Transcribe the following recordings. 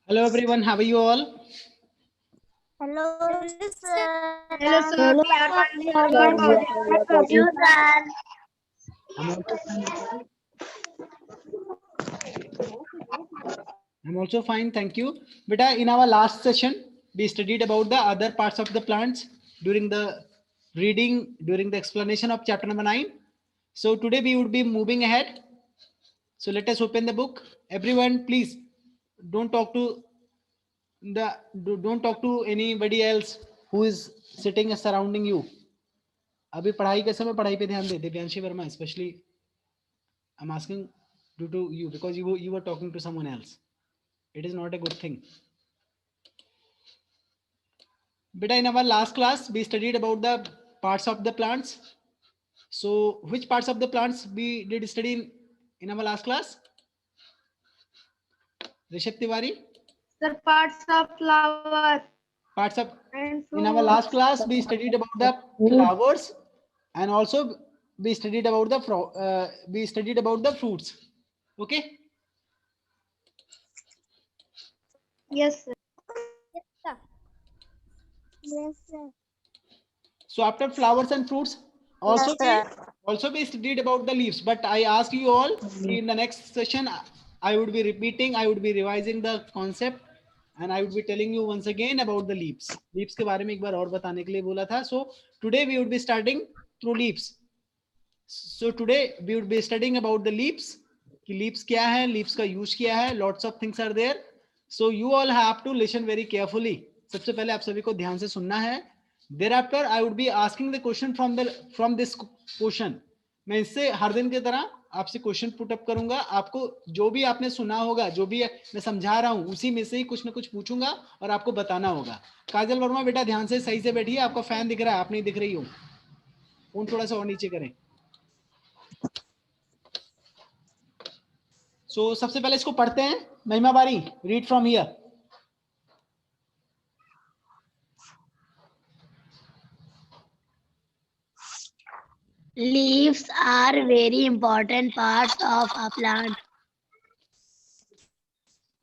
Hello everyone, how are you all? Hello, sir. Hello, sir. We are fine. How about you? You, sir. I'm also fine. I'm also fine, thank you. Beta, in our last session, we studied about the other parts of the plants during the reading, during the explanation of chapter number 9. So today we would be moving ahead. So let us open the book. Everyone, please don't talk to don't talk to anybody else who is sitting surrounding you. अभी पढ़ाई के समय पढ़ाई पे ध्यान दे Divyanshi Verma specially I'm asking due to you because you were talking to someone else. It is not a good thing. Beta, in our last class, we studied about the parts of the plants. So, which parts of the plants we did study in our last class? Rishabh Tiwari? Sir, parts of flower Parts of and in our last fruits. class, we studied about the flowers and also we studied about the fruits. Okay. Yes, sir. Yes, sir. So after flowers and fruits, also we studied about the leaves. But I ask you all in the next session, I would be repeating, I would be revising the concept, and I would be telling you once again about the leaves. Leaves के बारे में एक बार और बताने के लिए बोला था. So today we would be starting through leaves. So today we would be studying about the leaves. कि leaves क्या है, leaves का use क्या है. Lots of things are there. So you all have to listen very carefully. सबसे पहले आप सभी को ध्यान से सुनना है. Thereafter I would be asking the question from this question. मैं इससे हर दिन की तरह आपसे क्वेश्चन पुट अप करूंगा. आपको जो भी आपने सुना होगा, जो भी मैं समझा रहा हूं, उसी में से ही कुछ ना कुछ पूछूंगा और आपको बताना होगा. काजल वर्मा बेटा ध्यान से सही से बैठिए. आपका फैन दिख रहा है, आप नहीं दिख रही हो. फोन थोड़ा सा और नीचे करें. सो सबसे पहले इसको पढ़ते हैं. महिमा बारी, read from here. Leaves are very important parts of a plant.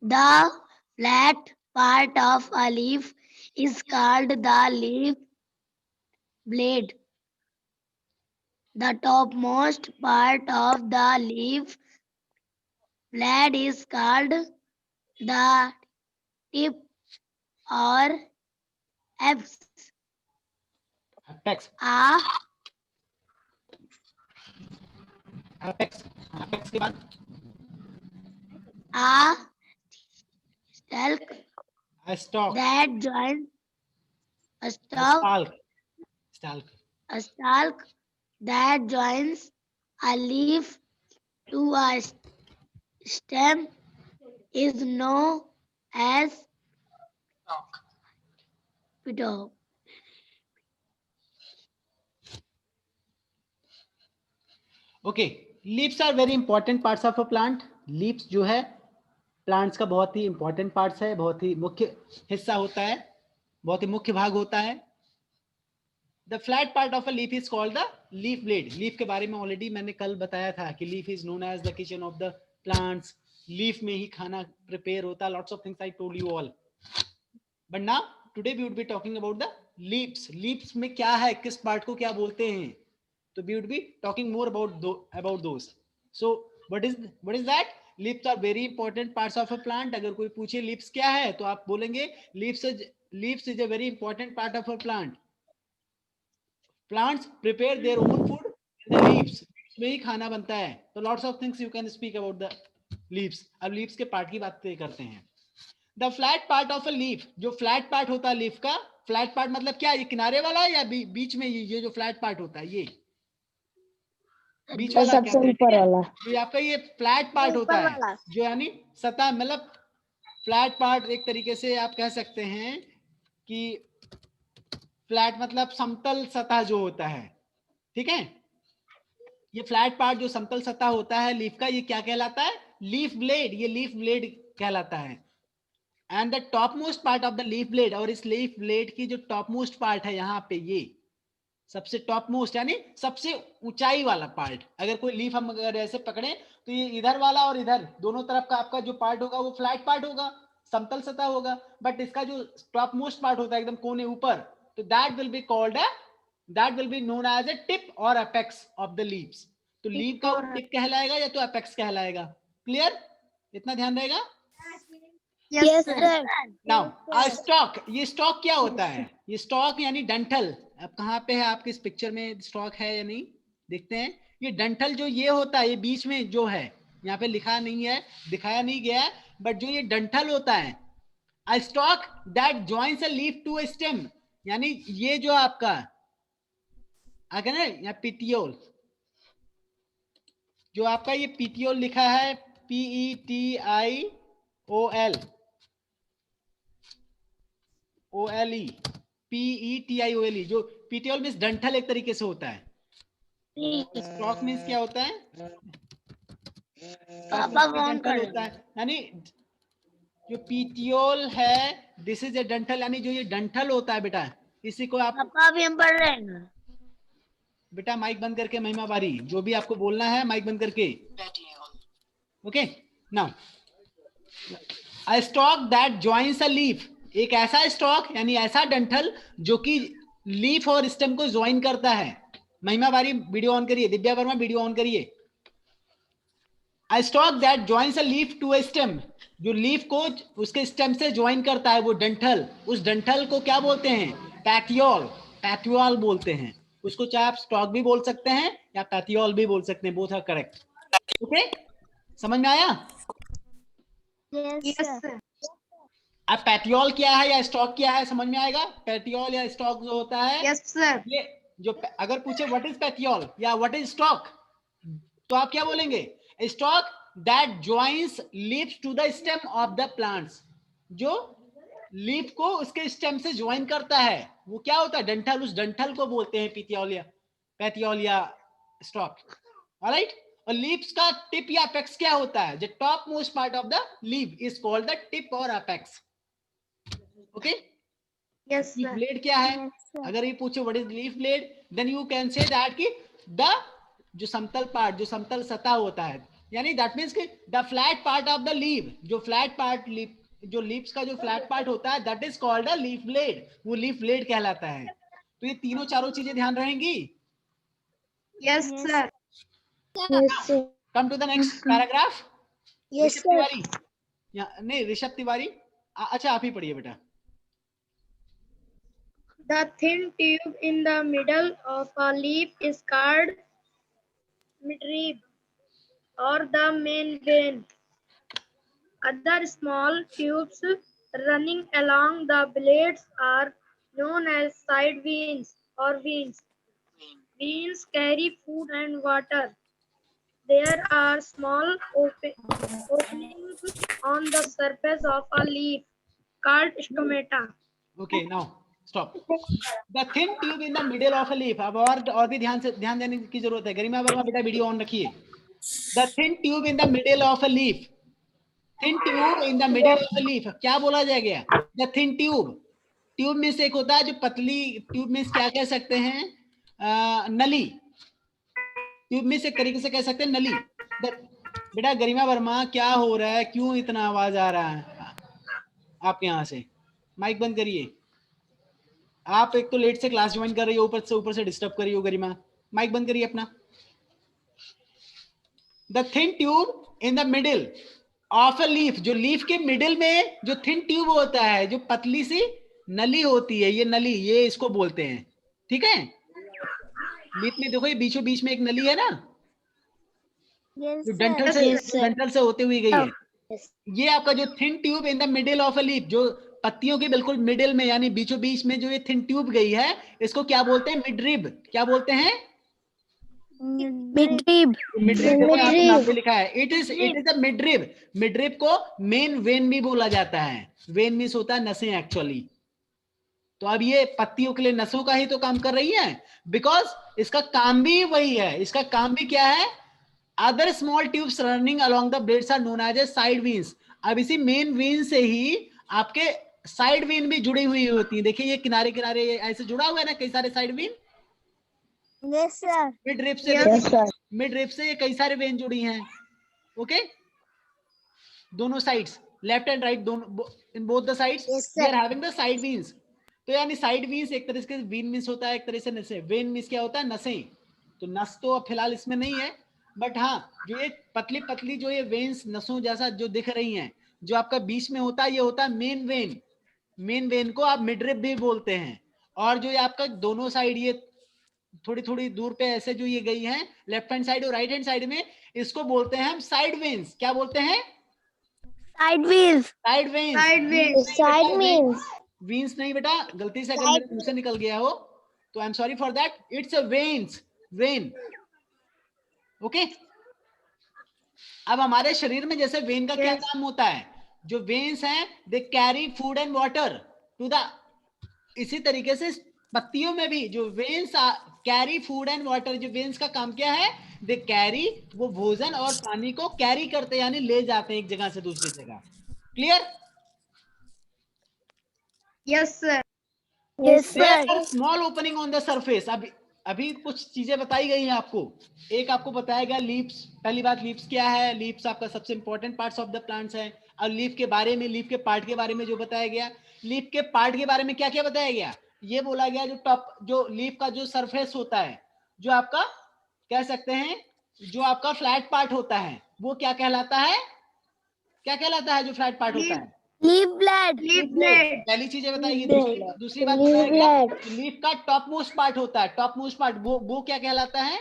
The flat part of a leaf is called the leaf blade. The topmost part of the leaf blade is called the tip or apex. Apex. A apex. Apex के बाद a stalk stock. that joins a stalk stalk. Stalk. a stalk that joins a leaf to a stem is known as petal. Okay. Leaves are very important parts of a plant. Leaves जो है plants का बहुत ही important parts है, बहुत ही मुख्य हिस्सा होता है, बहुत ही मुख्य भाग होता है. The flat part of a leaf is called the leaf blade. Leaf के बारे में ऑलरेडी मैंने कल बताया था कि leaf is known as the kitchen of the plants. Leaf में ही खाना प्रिपेयर होता है. Lots of things I told you all. But now today we would be talking about the leaves. Leaves में क्या है, किस पार्ट को क्या बोलते हैं, तो we would be talking more about those. So what is that? Leaves are very important parts of a plant. अगर कोई पूछे leaves क्या है तो आप बोलेंगे leaves is a very important part of a plant. Plants prepare their own food in the leaves. Leaves में ही खाना बनता है. तो lots of things you can speak about the leaves. अब leaves के पार्ट की बात करते हैं. The flat part of a leaf, जो flat part होता है leaf का, flat part मतलब क्या, ये किनारे वाला या बीच में ये जो flat part होता है, ये बीच वाला सबसे ऊपर वाला. ये आपका ये फ्लैट पार्ट होता है, जो यानी सतह, मतलब फ्लैट पार्ट एक तरीके से आप कह सकते हैं कि फ्लैट मतलब समतल सतह जो होता है. ठीक है. ये फ्लैट पार्ट जो समतल सतह होता है लीफ का, ये क्या कहलाता है, लीफ ब्लेड. ये लीफ ब्लेड कहलाता है. And the top most part of the leaf blade, और इस लीफ ब्लेड की जो टॉप मोस्ट पार्ट है यहाँ पे, ये सबसे टॉप मोस्ट यानी सबसे ऊंचाई वाला पार्ट. अगर कोई लीफ हम अगर ऐसे पकड़े तो ये इधर वाला और इधर दोनों तरफ का आपका जो पार्ट होगा वो फ्लैट पार्ट होगा. समतल सतह होगा, बट इसका जो टॉप मोस्ट पार्ट होता है एकदम कोने ऊपर, तो that will be known as a tip और अपेक्स ऑफ द लीव्स। तो लीव का टिप कहलाएगा या तो अपेक्स कहलाएगा। क्लियर, इतना ध्यान रहेगा। Yes, sir. नाउ स्टॉक, ये स्टॉक क्या होता है? ये स्टॉक यानी डंठल। अब कहाँ पे है आपके इस पिक्चर में स्टॉक है या नहीं, देखते हैं। ये डंठल जो ये होता है, ये बीच में जो है, यहाँ पे लिखा नहीं है, दिखाया नहीं गया है, बट जो ये डंठल होता है, a stalk that joins a leaf to a stem, यानी ये जो आपका आगे ना यहाँ पिटियोल, जो आपका ये पिटियोल लिखा है PETIOLE, जो पिटियोल मीन्स डंठल एक तरीके से होता है। स्टॉक मीन्स क्या होता है? डंठल होता है, यानी जो पिटियोल है, दिस इज ए डंठल, यानी जो ये डंठल होता है बेटा, इसी को आप पापा भी हम पढ़ रहे हैं। बेटा माइक बंद करके, महिमा बारी, जो भी आपको बोलना है माइक बंद करके। Okay, now a stalk that joins a leaf, एक ऐसा स्टॉक यानी ऐसा डंठल जो कि लीफ और स्टेम को ज्वाइन करता है। महिमा बारी वीडियो ऑन करिए, दिव्या वर्मा वीडियो ऑन करिए। A stalk that joins a leaf to a stem, जो लीफ को उसके स्टेम से ज्वाइन करता है, वो डंठल, उस डंठल को क्या बोलते हैं? पैथियोल, पैथियोल बोलते हैं उसको। चाहे आप स्टॉक भी बोल सकते हैं या पैथियोल भी बोल सकते हैं, बोथ आर करेक्ट। ओके, समझ में आया? Yes, sir. अब पैथियोल क्या है या स्टॉक क्या है, समझ में आएगा? पैथियोल या स्टॉक जो होता है, Yes, sir. ये जो अगर पूछे व्हाट इज पैथियोल या व्हाट इज स्टॉक, तो आप क्या बोलेंगे? Stalk that joins leaves to the stem of the plants, जो लीफ को उसके स्टेम से ज्वाइन करता है, वो क्या होता है? डंठल। उस डंठल को बोलते हैं पिथियोलिया, पैथियोलिया स्टॉक। ऑलराइट, और लीव्स का टिप या अपेक्स क्या होता है? The top most part of the leave is called the tip और apex. Okay, Yes, leaf sir. Blade क्या है? अगर ये पूछे what is leaf blade, then you can say that कि द जो समतल पार्ट, जो समतल सतह होता है, यानी दैट मींस कि the flat part of the leave, जो फ्लैट पार्ट लीफ, जो लीव्स का जो फ्लैट पार्ट होता है, that is called a leaf blade, वो लीफ ब्लेड कहलाता है। तो ये तीनों चारों चीजें ध्यान रहेंगी। Yes, sir. Yes, sir. Come to the next paragraph. Yes, Rishabh sir. Tiwari, नहीं ऋषभ तिवारी, अच्छा आप ही पढ़िए बेटा। The thin tube in the middle of a leaf is called midrib or the main vein. Other small tubes running along the blades are known as side veins or veins. Veins carry food and water. There are small openings on the surface of a leaf called stomata. Okay, now stop. The thin tube in the middle of a leaf, अब और भी ध्यान देने की जरूरत है। गरिमा वर्मा बेटा video on रखिए। The thin tube in the middle of a leaf, thin tube in the middle of a leaf, क्या बोला जाएगा? द थिन ट्यूब, ट्यूब में से एक होता है जो पतली, ट्यूब में क्या कह सकते हैं? नली, ट्यूब में से एक तरीके से कह सकते हैं नली। बेटा गरिमा वर्मा क्या हो रहा है, क्यों इतना आवाज आ रहा है आपके यहाँ से? माइक बंद करिए। आप एक तो लेट से क्लास ज्वाइन कर रही हो, ऊपर से डिस्टर्ब कर रही हो। गरिमा माइक बंद करिए अपना। The thin tube in the middle of a leaf, जो लीफ के मिडिल में जो थिन ट्यूब होता है, जो पतली सी नली होती है, ये नली, ये इसको बोलते हैं। ठीक है, लीफ में देखो ये बीचों बीच में एक नली है ना, जो डंठल से होते हुए गई है। ये आपका जो thin tube in the middle of a leaf, जो पत्तियों के बिल्कुल मिडिल में यानी बीचों बीच में जो ये थिन ट्यूब गई है, इसको क्या बोलते हैं? मिडरिब। क्या बोलते हैं? Midrib. मिडरिब देखो यहाँ पे नाम पे लिखा है, it is the midrib. Midrib को मेन वेन भी बोला जाता है। वेन मींस होता है नसें एक्चुअली। तो अब ये पत्तियों के लिए नसों का ही तो काम कर रही है, बिकॉज इसका काम भी वही है। इसका काम भी क्या है? Other small tubes running along the blades are known as side veins. अब इसी मेन वेन से ही आपके साइड वेन भी जुड़ी हुई होती है। देखिए ये किनारे किनारे ऐसे जुड़ा हुआ है ना, कई सारे side vein. Yes, sir. Mid rib से, मिड रिप से ये कई सारे वेन जुड़ी हैं। ओके, दोनों साइड्स। लेफ्ट एंड राइट दोनों, in both the sides we are having the side veins. तो यानी साइड वीन्स एक तरह से वीन मीन्स होता है, एक तरह से नसें, वेन मीन्स क्या होता है, नसें। तो नस तो अब फिलहाल इसमें नहीं है, बट हाँ जो ये पतली पतली जो ये वेन्स नसों जैसा जो दिख रही हैं, जो आपका बीच में होता है, ये होता है मेन वेन। मेन वेन को आप मिडरिप भी बोलते हैं। और जो ये आपका दोनों साइड ये थोड़ी थोड़ी दूर पे ऐसे जो ये गई हैं लेफ्ट हैंड साइड और राइट हैंड साइड में, इसको बोलते हैं हम साइड वेन्स। क्या बोलते हैं? Side wheels. Side veins. Sideways. Side means veins नहीं बेटा, गलती से अगर मेरे मुंह से निकल गया हो तो I am sorry for that, it's a veins, when. Okay, अब हमारे शरीर में जैसे वेन का क्या Yes. काम होता है, जो वेन्स हैं they carry food and water to the, इसी तरीके से पत्तियों में भी जो veins carry food and water, जो वेन्स का काम क्या है, दे कैरी, वो भोजन और पानी को कैरी करते यानी ले जाते हैं एक जगह से दूसरी जगह। Clear? Yes, sir. Yes There sir. are small opening on the surface। अभी कुछ चीजें बताई गई हैं आपको। एक आपको बताया गया लीव्स। पहली बात, लीव्स क्या है? लीव्स आपका सबसे important parts of the plants है। और लीफ के बारे में, लीफ के पार्ट के बारे में जो बताया गया, लीफ के पार्ट के बारे में क्या क्या बताया गया? ये बोला गया जो टॉप, जो लीफ का जो सरफेस होता है, जो आपका कह सकते हैं जो आपका फ्लैट पार्ट होता है, वो क्या कहलाता है? क्या कहलाता है जो फ्लैट पार्ट होता है? Leaf blade. Leaf blade. पहली चीज ये बताई गई। दूसरी बात बताया गया, लीफ का टॉप मोस्ट पार्ट होता है। टॉप मोस्ट पार्ट वो क्या कहलाता है?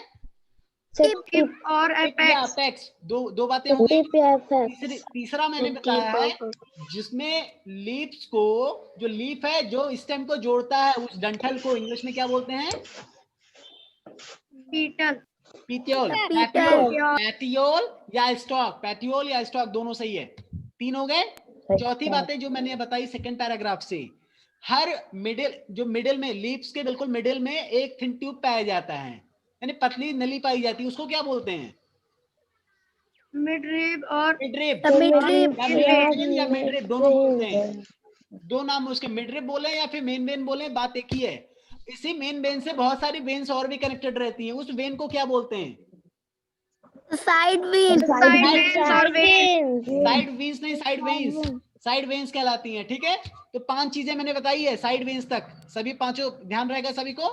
Tip or या apex. अपेक्स। दो बातें हो गई। तीसरा मैंने बताया है जिसमें लीव्स को, जो लीफ है जो स्टेम को जोड़ता है, उस डंठल को इंग्लिश में क्या बोलते हैं? Petal. पीटियोल, पीटल। पैटियोल या स्टॉक। पैटियोल या स्टॉक दोनों सही है। 3 हो गए। चौथी बातें जो मैंने बताई सेकंड पैराग्राफ से, हर मिडिल, जो मिडिल में लीव्स के बिल्कुल मिडिल में एक थिन ट्यूब पाया जाता है, यानी पतली नली पाई जाती है, उसको क्या बोलते हैं? Midrib or midrib. मिडरिब। या मिडरिब या मिडरिब दोनों बोलते हैं। दो नाम उसके, मिडरिब बोले या फिर मेन वेन बोले, बात एक ही है। इसी मेन वेन से बहुत सारी वेन्स और भी कनेक्टेड रहती हैं, उस वेन को क्या बोलते हैं? Side wheel. side veins or veins. Side veins नहीं, साइड वेन्स। साइड वेन्स कहलाती हैं। ठीक है, तो 5 चीजें मैंने बताई है साइड वेन्स तक। सभी पांचों ध्यान रहेगा सभी को।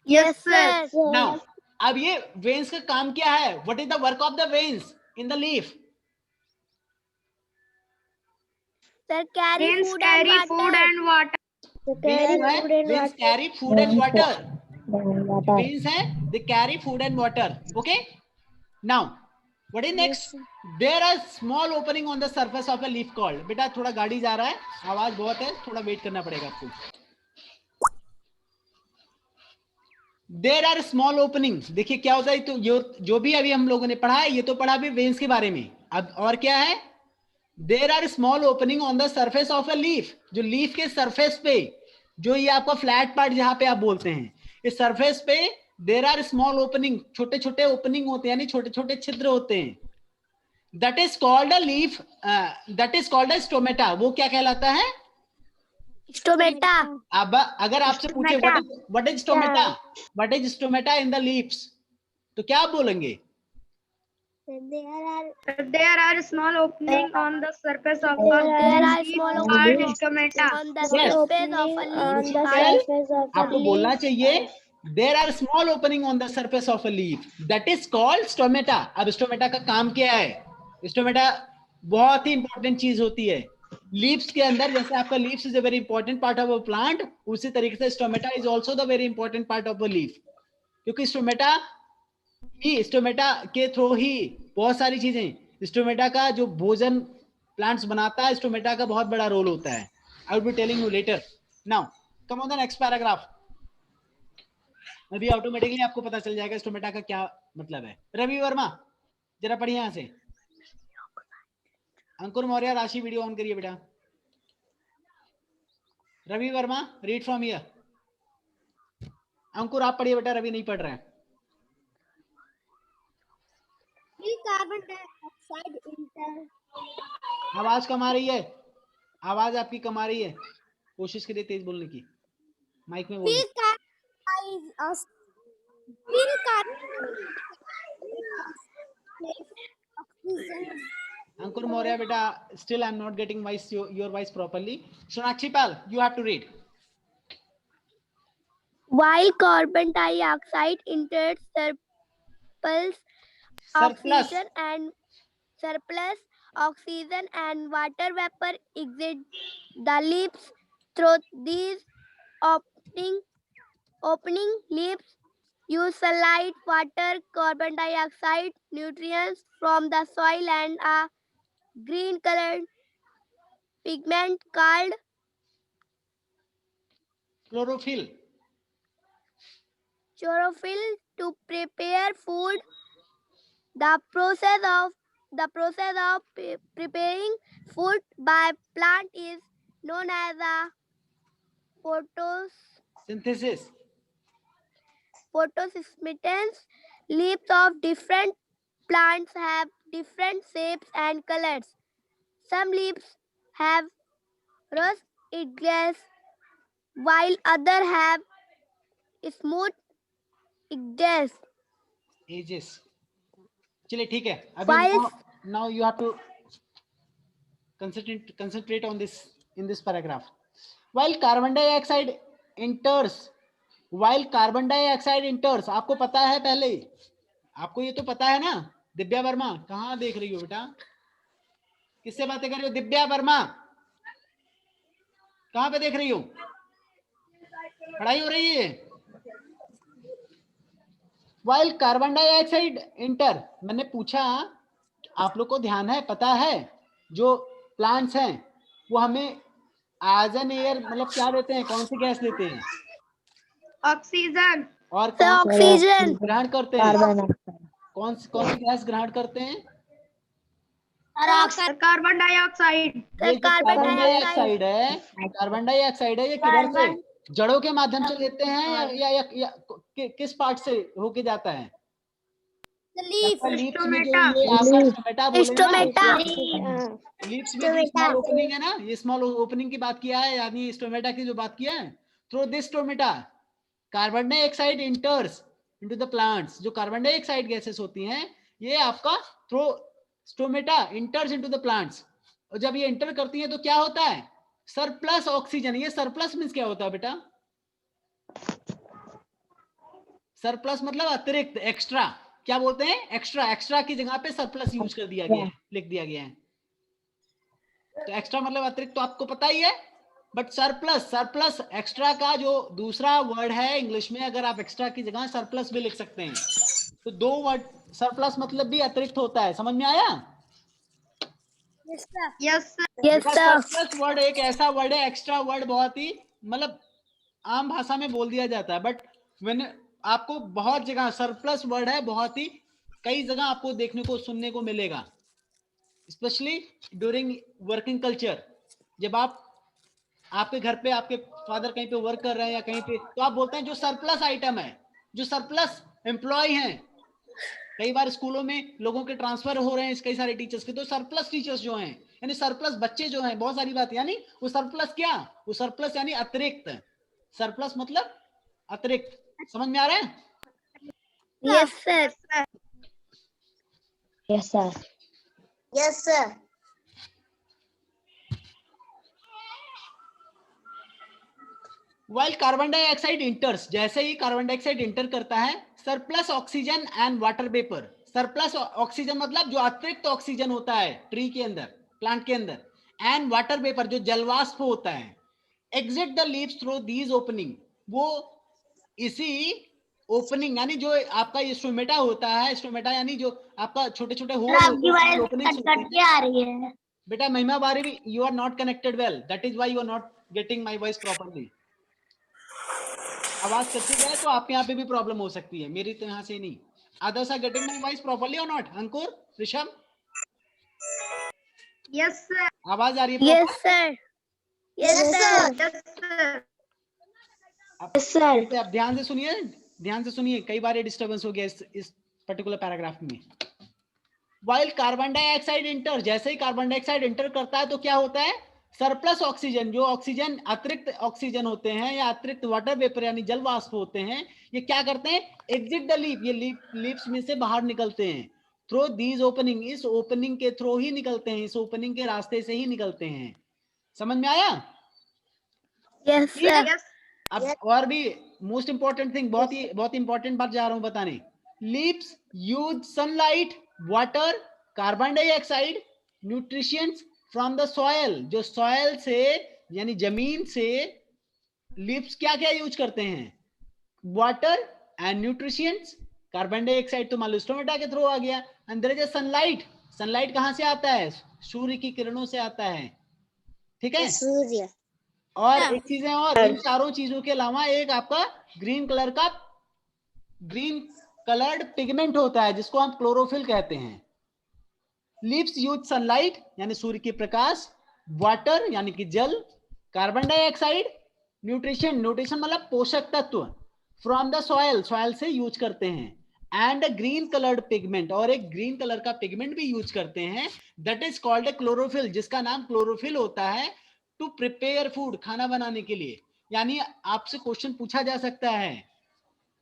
Yes, sir. नाउ अब ये वेन्स का काम क्या है? What is the work of the veins in the leaf? Sir carry Veins food carry and food water. and water. Veins carry food and water. Veins है, they carry food and water. Okay. Now, what is next? There are small opening on the surface of a leaf called. बेटा थोड़ा गाड़ी जा रहा है, आवाज बहुत है, थोड़ा वेट करना पड़ेगा आपको। There are small opening। देखिए क्या होता है, तो जो भी अभी हम लोगों ने पढ़ा है, ये तो पढ़ा भी वेन्स के बारे में। अब और क्या है? There are small opening on the surface of a leaf। जो लीफ के सरफेस पे, जो ये आपका फ्लैट पार्ट जहां पे आप बोलते हैं, इस सरफेस पे there are small opening, छोटे छोटे ओपनिंग होते हैं, यानी छोटे छोटे छिद्र होते हैं। that is called a leaf, that is called a stomata। वो क्या कहलाता है? स्टोमेटा। अब अगर आपसे पूछे what is stomata, what is stomata in the leaves, तो क्या आप बोलेंगे? There are small opening on the surface of a There are leaf small called openings stomata. on the surface of a leaf called आपको बोलना चाहिए there are small opening on the surface of a leaf that is called stomata। अब stomata का काम क्या है? Stomata बहुत ही important चीज होती है लीव्स के अंदर। जैसे आपका leaves is a very important part of a plant, उसी तरीके से stomata is also the very important part of a leaf. क्योंकि स्टोमेटा के थ्रू ही बहुत सारी चीजें, स्टोमेटा का जो भोजन प्लांट्स बनाता है, स्टोमेटा का बहुत बड़ा रोल होता है। I will be telling you later. Now come on the next paragraph. अभी ऑटोमेटिकली आपको पता चल जाएगा स्टोमेटा का क्या मतलब है। रवि वर्मा जरा पढ़िए यहां से। अंकुर मौर्य, राशि वीडियो ऑन करिए बेटा। Ravi Varma read from here. Ankur आप पढ़िए बेटा, रवि नहीं पढ़ रहे हैं। Carbon dioxide enter. आवाज कम आ रही है, आवाज आपकी कम आ रही है, कोशिश करिए तेज बोलने की, माइक में बोलिए। Ankur Moria, beta, still I'm not getting your voice properly. Sonakshi Pal, you have to read. While carbon dioxide enters surplus Surplus. oxygen and water vapor exit the lips through these opening lips use sunlight, water, carbon dioxide, nutrients from the soil and a green colored pigment called Chlorophyll. chlorophyll to prepare food. The process of preparing food by plant is known as a Synthesis. photosynthesis. Leaves of different plants have different shapes and colors. Some leaves have rust edges, while others have smooth edges. Ages. चलिए ठीक है. अभी While now you have to concentrate on this in this paragraph. While carbon dioxide enters, आपको पता है पहले, आपको ये तो पता है ना. दिव्या वर्मा, कहाँ देख रही हो बेटा? किससे बातें कर रही हो? दिव्या वर्मा, कहाँ पे देख रही हो? पढ़ाई हो रही है. While carbon dioxide enter, मैंने पूछा, आप लोग को ध्यान है, पता है, जो प्लांट्स हैं वो हमें एज एन एयर मतलब क्या देते हैं, कौन सी गैस देते हैं? ऑक्सीजन। और ऑक्सीजन ग्रहण करते हैं. कौन सी गैस ग्रहण करते हैं? Carbon dioxide. ये जो कार्बन डाइऑक्साइड है, ये किधर से, जड़ों के माध्यम से लेते हैं या किस पार्ट से होके जाता है? लीव्स में जो ये आपका स्टोमेटा लीव्स में जो स्मॉल ओपनिंग है ना, ये स्मॉल ओपनिंग की बात किया है, यानी स्टोमेटा की जो बात किया है. Through this stomata carbon dioxide इंटर्स into the plants. जो कार्बन डाइऑक्साइड गैसेस होती हैं, ये आपका through stomata इंटर्स into the plants. और जब ये इंटर करती हैं तो क्या होता है? Surplus oxygen. ये सरप्लस मींस क्या होता है बेटा? सरप्लस मतलब अतिरिक्त, एक्स्ट्रा. क्या बोलते हैं? एक्स्ट्रा की जगह पे सरप्लस यूज कर दिया गया है, लिख दिया गया है. तो एक्स्ट्रा मतलब अतिरिक्त तो आपको पता ही है, बट सरप्लस एक्स्ट्रा का जो दूसरा वर्ड है इंग्लिश में, अगर आप एक्स्ट्रा की जगह सरप्लस भी लिख सकते हैं. तो दो वर्ड, सरप्लस मतलब भी अतिरिक्त होता है. समझ में आया? यस सरप्लस वर्ड एक ऐसा वर्ड है, एक्स्ट्रा वर्ड बहुत ही मतलब आम भाषा में बोल दिया जाता है, बट मैंने आपको बहुत जगह सरप्लस वर्ड है, बहुत ही कई जगह आपको देखने को सुनने को मिलेगा, स्पेशली ड्यूरिंग वर्किंग कल्चर. जब आपके घर पे आपके फादर कहीं पे वर्क कर रहे हैं या कहीं पे, तो आप बोलते हैं जो सरप्लस आइटम है, जो सरप्लस एम्प्लॉय हैं. कई बार स्कूलों में लोगों के ट्रांसफर हो रहे हैं कई सारे टीचर्स के, तो सरप्लस टीचर्स जो हैं, यानी सरप्लस बच्चे जो हैं, बहुत सारी बात, यानी वो सरप्लस क्या, वो सरप्लस यानी अतिरिक्त. सरप्लस मतलब अतिरिक्त. समझ में आ रहा है? Yes sir yes sir yes sir. While carbon dioxide इंटर्स, जैसे ही कार्बन डाइऑक्साइड इंटर करता है, surplus oxygen and water vapour. Surplus oxygen मतलब जो अतिरिक्त ऑक्सीजन होता है ट्री के अंदर, प्लांट के अंदर, एंड वाटर वेपर जो जलवाष्प होता है, exit the leaves through these opening. वो इसी ओपनिंग यानी जो आपका ये स्टोमेटा होता है, स्टोमेटा यानी जो आपका छोटे छोटे होल होते हैं. आ रही है बेटा Mahima Bari, you are not connected well, that is why you are not getting my voice properly. आवाज कच्ची जाए तो आपके यहाँ पे भी प्रॉब्लम हो सकती है, मेरी तो यहाँ से नहीं. Others are getting my voice properly or not? Ankur, Rishabh, yes sir आवाज आ रही है? Yes sir yes sir yes sir. आप ध्यान से सुनिए, कई बार डिस्टर्बेंस हो गया इस पर्टिकुलर पैराग्राफ में. While कार्बन डाइऑक्साइड इंटर, जैसे ही कार्बन डाइऑक्साइड इंटर करता है तो क्या होता है? सरप्लस ऑक्सीजन, जो ऑक्सीजन अतिरिक्त ऑक्सीजन होते हैं या अतिरिक्त वाटर वेपर यानी जल वाष्प होते हैं, ये क्या करते हैं? एग्जिट द लीफ, ये लीव्स में से बाहर निकलते हैं. थ्रू दीज ओपनिंग, इस ओपनिंग के थ्रू ही निकलते हैं, इस ओपनिंग के रास्ते से ही निकलते हैं। समझ में आया? Yes, sir. Yes. अब और भी मोस्ट इंपॉर्टेंट थिंग, बहुत इंपॉर्टेंट बात जा रहा हूं बताने। Leaves use sunlight, water, carbon dioxide, nutritions from the soil. जो सॉयल से यानी जमीन से लीव्स क्या क्या यूज करते हैं? Water and nutritions, carbon dioxide तो मान लो स्टोमेटा के थ्रू आ गया, and there is sunlight. Sunlight कहां से आता है? सूर्य की किरणों से आता है, ठीक है? सूर्य। और एक चीज है, और इन चारों चीजों के अलावा एक आपका ग्रीन कलर्ड पिगमेंट होता है जिसको हम क्लोरोफिल कहते हैं। लीव्स यूज सनलाइट यानी सूर्य की प्रकाश, वाटर यानी कि जल, कार्बन डाइऑक्साइड, न्यूट्रिशन मतलब पोषक तत्व, फ्रॉम द सॉयल से यूज करते हैं, एंड ग्रीन कलर्ड पिगमेंट, और एक ग्रीन कलर का पिगमेंट भी यूज करते हैं, दैट इज कॉल्ड क्लोरोफिल, जिसका नाम क्लोरोफिल होता है, टू प्रिपेयर फूड, खाना बनाने के लिए। यानी आपसे क्वेश्चन पूछा जा सकता है,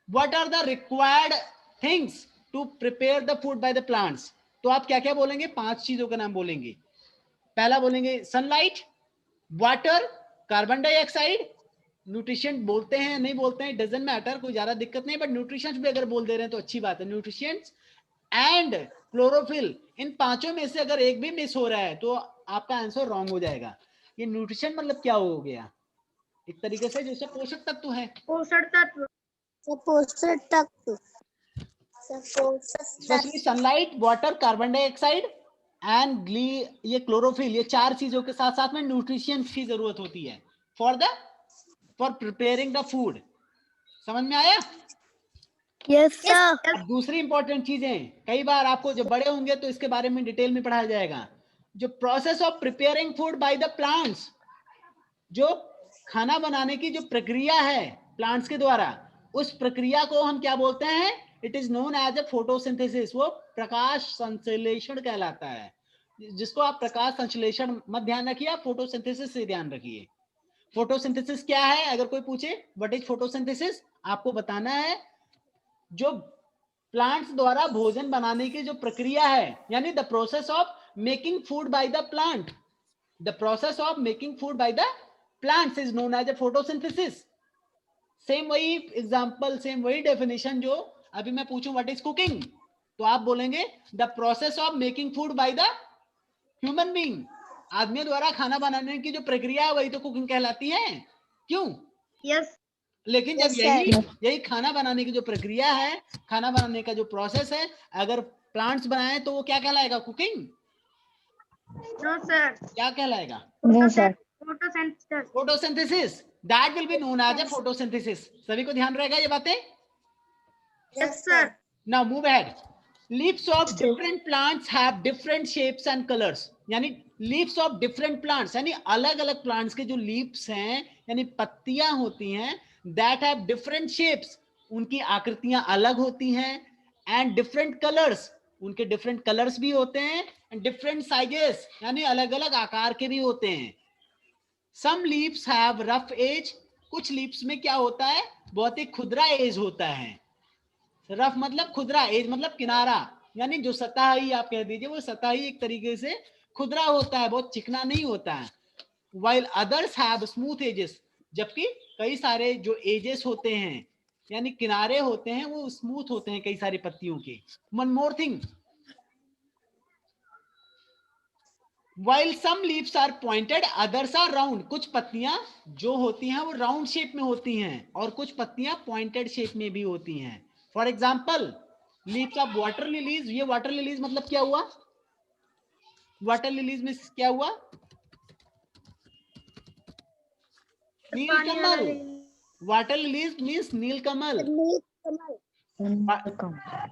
what are the required things to prepare the food by the plants, तो आप क्या क्या बोलेंगे? 5 चीजों का नाम बोलेंगे। पहला बोलेंगे sunlight, water, carbon dioxide, nutrition बोलते हैं नहीं बोलते हैं डजंट मैटर, कोई ज्यादा दिक्कत नहीं, बट न्यूट्रिशन भी अगर बोल दे रहे हैं तो अच्छी बात है, न्यूट्रिशन एंड क्लोरोफिल। इन पांचों में से अगर एक भी मिस हो रहा है तो आपका आंसर रॉन्ग हो जाएगा। ये न्यूट्रिशन मतलब क्या हो गया? एक तरीके से जैसे पोषक तत्व है। पोषक तत्व। पोषक तत्व। Specially sunlight, water, carbon dioxide and ये क्लोरोफिल, ये 4 चीजों के साथ साथ में न्यूट्रिशन की जरूरत होती है फॉर प्रिपेयरिंग द फूड। समझ में आया? Yes, sir. अब दूसरी इंपॉर्टेंट चीजें, कई बार आपको जब बड़े होंगे तो इसके बारे में डिटेल में पढ़ाया जाएगा, जो process of preparing food by the plants, जो खाना बनाने की जो प्रक्रिया है प्लांट्स के द्वारा, उस प्रक्रिया को हम क्या बोलते हैं? It is known as a photosynthesis. वो प्रकाश संश्लेषण कहलाता है, जिसको आप प्रकाश संश्लेषण मत ध्यान रखिए, आप फोटोसिंथेसिस से ध्यान रखिए। फोटोसिंथेसिस क्या है? अगर कोई पूछे व्हाट इज फोटोसिंथेसिस, आपको बताना है जो प्लांट्स द्वारा भोजन बनाने की जो प्रक्रिया है, यानी the process of making food by the plant, the process of making food by the plants is known as a photosynthesis. Same वही एग्जांपल, सेम वही डेफिनेशन जो अभी मैं पूछूं व्हाट इज कुकिंग, तो आप बोलेंगे the process of making food by the human being. आदमी द्वारा खाना बनाने की जो प्रक्रिया है वही तो कुकिंग कहलाती है, क्यों? यस। लेकिन जब यही खाना बनाने की जो प्रक्रिया है, खाना बनाने का जो प्रोसेस है, अगर प्लांट्स बनाए तो वो क्या कहलाएगा? कुकिंग? No sir. क्या कहलाएगा? Photosynthesis. Photosynthesis, that will be known as a photosynthesis. सभी को ध्यान रहेगा ये बातें? Yes sir. Now move ahead. Leaves of different plants have different shapes and colours, यानी लीव्स ऑफ डिफरेंट प्लांट्स यानी अलग अलग प्लांट्स के जो लीव्स हैं यानी पत्तियां होती हैं, दैट हैव डिफरेंट शेप्स, उनकी आकृतियां अलग होती हैं, एंड डिफरेंट कलर्स, उनके डिफरेंट कलर्स भी होते हैं, एंड डिफरेंट साइजेस यानी अलग अलग आकार के भी होते हैं। Some leaves have rough edge, कुछ लीव्स में क्या होता है? बहुत ही खुदरा एज होता है। रफ मतलब खुदरा, एज मतलब किनारा, यानी जो सतही आप कह दीजिए, वो सतही एक तरीके से खुदरा होता है, बहुत चिकना नहीं होता है। while others have smooth edges, जबकि कई सारे जो एजेस होते हैं यानी किनारे होते हैं वो स्मूथ होते हैं कई सारी पत्तियों के। One more thing, while some leaves are pointed others are round, कुछ पत्तियां जो होती हैं वो राउंड शेप में होती हैं और कुछ पत्तियां पॉइंटेड शेप में भी होती हैं। For example leaves of water lilies, ये वाटर लिलीज मतलब क्या हुआ? वाटर लिलीज में क्या हुआ? नीलकमल। वाटर लिलीज मीन्स नीलकमल।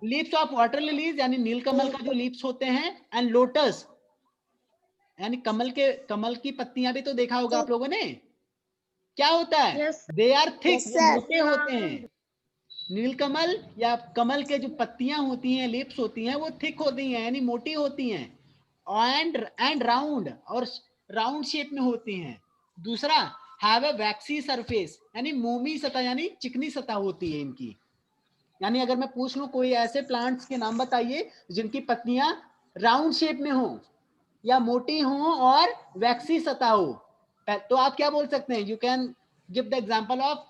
लीव्स ऑफ वाटर लिलीज यानी नीलकमल का जो लीव्स होते हैं, एंड लोटस यानी कमल की पत्तियां भी तो देखा होगा आप लोगों ने, क्या होता है? दे आर थिक, मोटे होते हैं। नीलकमल या कमल के जो पत्तियां होती हैं, लीव्स होती हैं, वो थिक होती हैं यानी मोटी होती हैं, एंड राउंड और राउंड शेप में होती हैं। दूसरा हैव ए वैक्सी सरफेस यानी मोमी सतह यानी चिकनी सतह होती है इनकी। यानी अगर मैं पूछ लूं कोई ऐसे प्लांट्स के नाम बताइए जिनकी पत्तियां राउंड शेप में हो या मोटी हो और वैक्सी सतह हो, तो आप क्या बोल सकते हैं? You can give the example of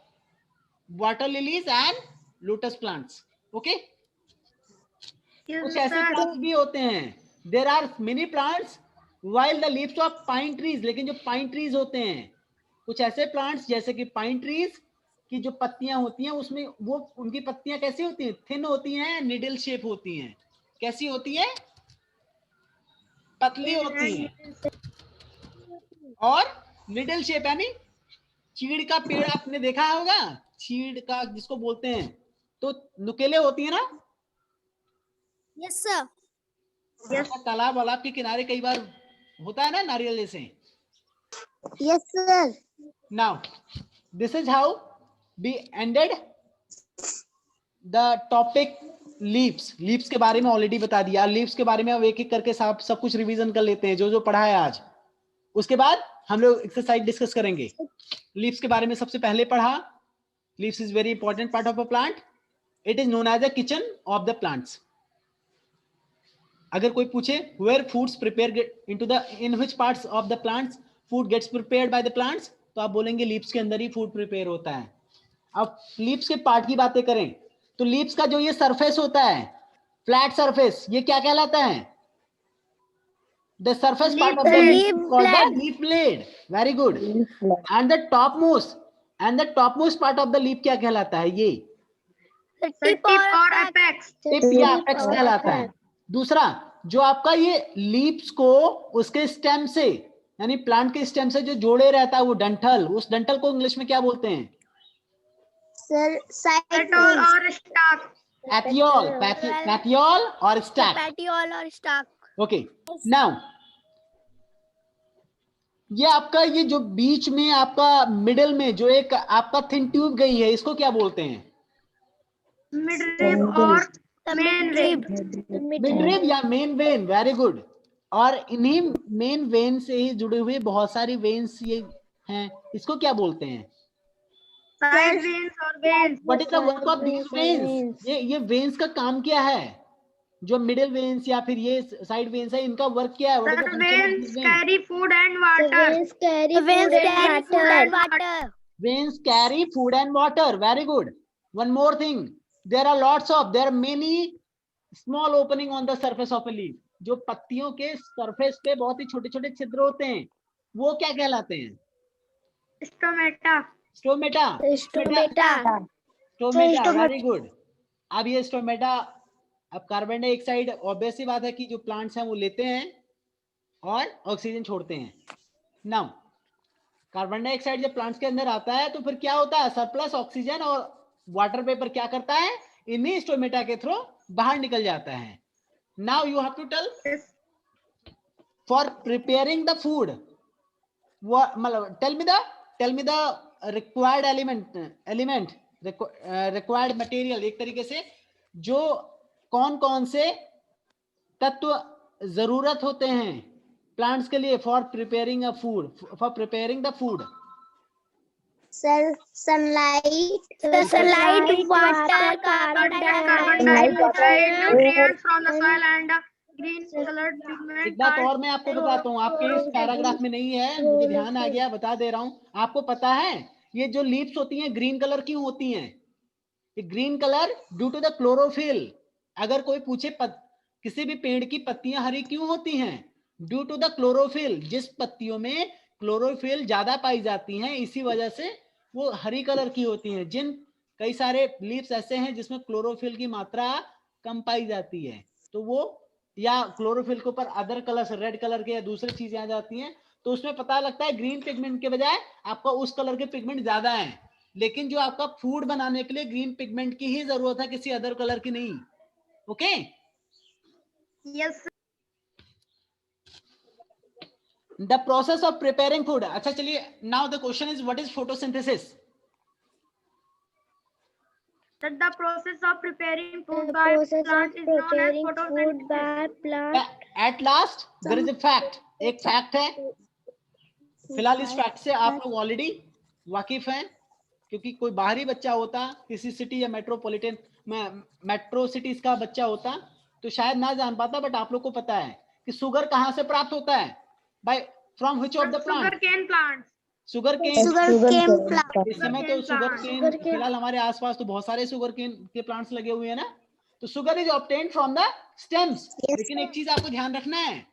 water lilies and lotus plants. Okay, कुछ Yes, ऐसे sir. प्लांट्स भी होते हैं, there are many plants while the leaves of pine trees, लेकिन जो पाइन ट्रीज होते हैं, कुछ ऐसे प्लांट्स जैसे कि पाइन ट्रीज की जो पत्तियां होती हैं उसमें वो उनकी पत्तियां कैसी होती हैं? थिन होती हैं, निडल शेप होती हैं. कैसी होती है? पतली होती हैं और निडल शेप, यानी चीड़ का पेड़ आपने देखा होगा, चीड़ का जिसको बोलते हैं, तो नुकेले होती है ना. Yes sir. तालाब वालाब के किनारे कई बार होता है ना नारियल जैसे. Yes sir. Now, this is how we ended the topic leaves. Leaves के बारे में ऑलरेडी बता दिया. Leaves के बारे में अब एक एक करके सब कुछ रिवीजन कर लेते हैं जो जो पढ़ा है आज. उसके बाद हम लोग एक्सरसाइज डिस्कस करेंगे. Leaves के बारे में सबसे पहले पढ़ा. Leaves is very important part of a plant. It is known as a kitchen of the plants. अगर कोई पूछे where foods prepare into the in which parts of the plants food gets prepared by the plants, तो आप बोलेंगे leaves के अंदर ही food prepare होता है. अब लीव्स के पार्ट की बातें करें तो लीव्स का जो ये सरफेस होता है, फ्लैट सरफेस, ये क्या कहलाता है? The surface part of the leaf called the leaf blade. Very good. And the topmost part of the leaf क्या कहलाता है? ये टिप और एपेक्स. टिप या एपेक्स कहलाता है. दूसरा, जो आपका ये लीव्स को उसके स्टेम से, यानी प्लांट के स्टेम से जो जोड़े रहता है वो डंठल, उस डंठल को इंग्लिश में क्या बोलते हैं? सर पेटोल और स्टाक. पैथियोल. पैथियोल और स्टैक. पैटियोल और स्टाक. ओके. नाउ ये आपका ये जो बीच में आपका मिडिल में जो एक आपका थिन ट्यूब गई है, इसको क्या बोलते हैं? मिडरिब और मेन रिब. मिडरिब या मेन वेन. Very good. और इन्हीं मेन वेन से ही जुड़े हुए बहुत सारी वेन्स ये हैं, इसको क्या बोलते हैं? साइड वेन्स और veins. What is the work of these veins? ये वेन्स का काम क्या है? जो मिडिल वेन्स या फिर ये साइड वेन्स है, इनका वर्क क्या है? Sir, veins carry food and water. Veins carry food and water. Veins carry food and water. Very good. One more thing. There are many small opening on the surface of a leaf. जो पत्तियों के surface पे बहुत ही छोटे छोटे छिद्र होते हैं, वो क्या कहलाते हैं? Stomata. Stomata. Stomata. Very good. अब ये स्टोमेटा, अब कार्बन डाइऑक्साइड ऑब्वियस सी बात है कि जो प्लांट्स हैं वो लेते हैं और ऑक्सीजन छोड़ते हैं. नाउ कार्बन डाइऑक्साइड जब प्लांट्स के अंदर आता है तो फिर क्या होता है? सरप्लस ऑक्सीजन और वाटर वेपर क्या करता है? इन्हीं स्टोमेटा के थ्रू बाहर निकल जाता है. Now you have to tell for preparing the food, मतलब tell me the required element required material. एक तरीके से जो कौन कौन से तत्व जरूरत होते हैं प्लांट्स के लिए for preparing the food. Sir, sunlight, water, carbon dioxide, nutrients from the soil and green colored pigment. एक बात और मैं आपको बताता हूँ, आपके इस पैराग्राफ में नहीं है, मुझे ध्यान आ गया, बता दे रहा हूँ. आपको पता है ये जो लीव्स होती हैं ग्रीन कलर क्यों होती हैं? ये green colour due to the chlorophyll. अगर कोई पूछे किसी भी पेड़ की पत्तियां हरी क्यों होती हैं? Due to the chlorophyll. जिस पत्तियों में क्लोरोफिल ज्यादा पाई जाती हैं, इसी वजह से वो हरी कलर की होती हैं. कई सारे लीव्स ऐसे हैं जिसमें क्लोरोफिल की मात्रा कम पाई जाती है, तो वो या क्लोरोफिल के ऊपर अदर कलर, रेड कलर के या दूसरी चीजें आ जाती हैं, तो उसमें पता लगता है ग्रीन पिगमेंट के बजाय आपका उस कलर के पिगमेंट ज्यादा है. लेकिन जो आपका फूड बनाने के लिए ग्रीन पिगमेंट की ही जरूरत है, किसी अदर कलर की नहीं. Okay. Yes. The process of preparing food. अच्छा चलिए, now the question is what is photosynthesis? That the process of preparing food by plant is known as photosynthesis. At last there is a fact. एक fact है. फिलहाल इस fact से आप लोग already वाकिफ हैं, क्योंकि कोई बाहरी बच्चा होता किसी सिटी या मेट्रोपॉलिटन मेट्रो सिटीज का बच्चा होता तो शायद ना जान पाता, बट आप लोग को पता है कि शुगर कहाँ से प्राप्त होता है, by from which of the plant? sugarcane plants. Sugar Sugarcane plant. इस समय तो शुगर केन फिलहाल हमारे आसपास तो बहुत सारे शुगर केन के प्लांट्स लगे हुए हैं ना, तो sugar is obtain from the stems. लेकिन एक चीज आपको ध्यान रखना है,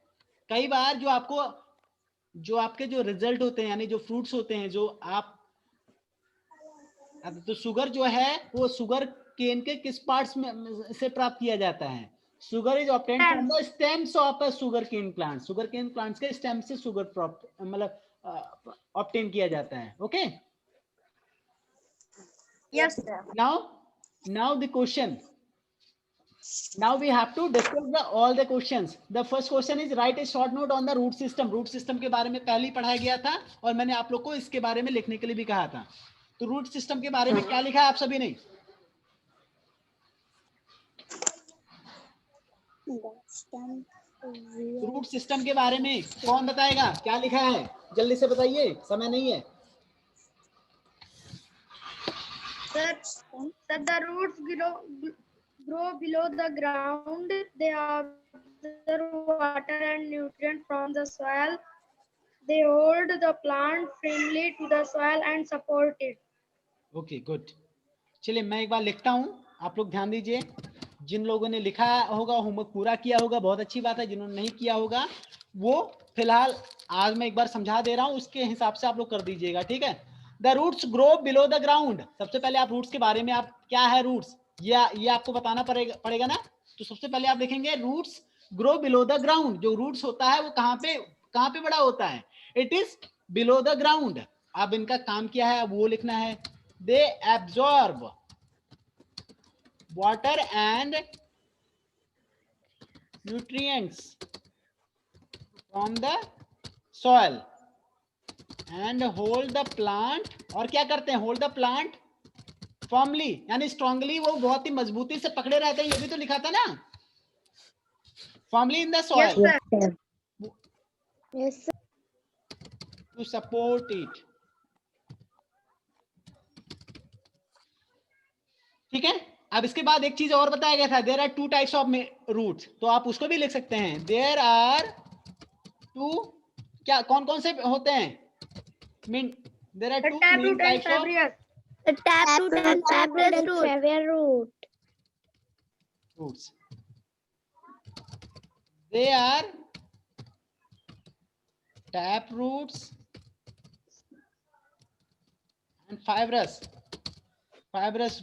कई बार जो आपके जो रिजल्ट होते हैं, यानी जो फ्रूट्स होते हैं, जो आप तो शुगर जो है वो शुगर केन के किस पार्ट्स में से प्राप्त किया जाता है? Sugar is obtain from the stems of a sugar cane plant. Sugar cane plants के स्टेम से शुगर प्राप्त मतलब ऑब्टेन किया जाता है। Okay, Yes, sir. now the question, now we have to discuss all the questions. The first question is write a short note on the root system. root system के बारे में पहले ही पढ़ाया गया था और मैंने आप लोग को इसके बारे में लिखने के लिए भी कहा था। तो रूट सिस्टम के बारे में क्या लिखा है आप सभी ने? रूट सिस्टम के बारे में कौन बताएगा क्या लिखा है? जल्दी से बताइए, समय नहीं है। Sir, the roots grow below the ground. They absorb water and nutrients from the soil. They hold the plant firmly to the soil and support it. Okay good, चलिए मैं एक बार लिखता हूं, आप लोग ध्यान दीजिए। जिन लोगों ने लिखा होगा, होमवर्क पूरा किया होगा, बहुत अच्छी बात है। जिन्होंने नहीं किया होगा वो फिलहाल आज मैं एक बार समझा दे रहा हूं, उसके हिसाब से आप लोग कर दीजिएगा, ठीक है। The roots grow below the ground. सबसे पहले आप रूट्स के बारे में, आप क्या है रूट्स, ये आपको बताना पड़ेगा ना। तो सबसे पहले आप देखेंगे roots grow below the ground. जो रूट्स होता है वो कहाँ पे बड़ा होता है? It is below the ground. अब इनका काम क्या है, अब वो लिखना है। They absorb water and nutrients from the soil and hold the plant, और क्या करते हैं? hold the plant firmly, यानी strongly, वो बहुत ही मजबूती से पकड़े रहते हैं। ये भी तो लिखा था ना, firmly in the soil. Yes, sir. Yes, sir. to support it. ठीक है। अब इसके बाद एक चीज और बताया गया था, there are 2 types of roots, तो आप उसको भी लिख सकते हैं। देयर आर 2, क्या कौन कौन से होते हैं? Mean there are 2 main types of The taproot and fibrous root. roots. They are tap roots and fibrous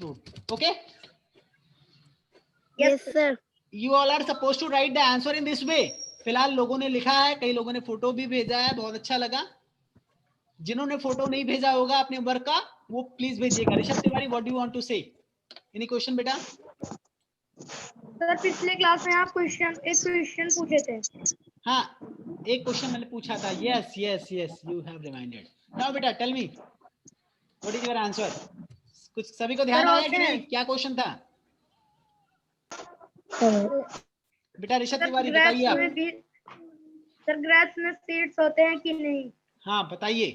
root. Okay. Yes, sir. You all are supposed to write the answer in this way. फिलहाल लोगों ने लिखा है, कई लोगों ने photo भी भेजा है, बहुत अच्छा लगा। जिन्होंने फोटो नहीं भेजा होगा अपने वर्क का, वो प्लीज भेजिएगा। Rishabh Tiwari, what do you want to say? Any question बेटा? सर पिछले क्लास में आप एक क्वेश्चन पूछे थे। हाँ, एक क्वेश्चन मैंने पूछा था। Yes yes yes, you have reminded. Now बेटा tell me what is your answer? कुछ सभी को ध्यान आया कि नहीं? क्या क्वेश्चन था बेटा? ऋषभ तिवारी बताइए आप। सर ग्रेप्स में सीड्स होते हैं कि नहीं? हाँ बताइए।